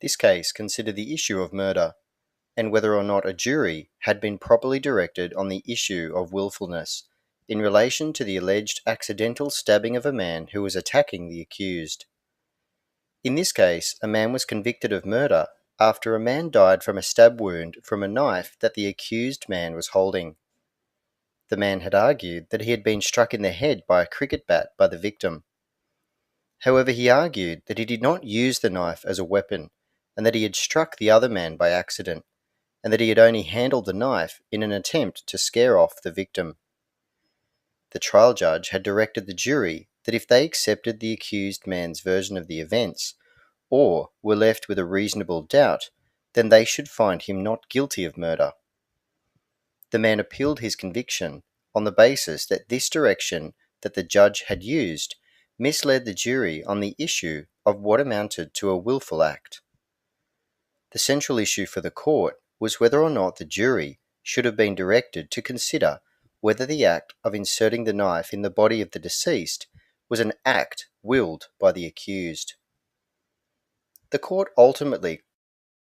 This case considered the issue of murder, and whether or not a jury had been properly directed on the issue of willfulness in relation to the alleged accidental stabbing of a man who was attacking the accused. In this case, a man was convicted of murder after a man died from a stab wound from a knife that the accused man was holding. The man had argued that he had been struck in the head by a cricket bat by the victim. However, he argued that he did not use the knife as a weapon and that he had struck the other man by accident, and that he had only handled the knife in an attempt to scare off the victim. The trial judge had directed the jury that if they accepted the accused man's version of the events, or were left with a reasonable doubt, then they should find him not guilty of murder. The man appealed his conviction on the basis that this direction that the judge had used misled the jury on the issue of what amounted to a willful act. The central issue for the court was whether or not the jury should have been directed to consider whether the act of inserting the knife in the body of the deceased was an act willed by the accused. The court ultimately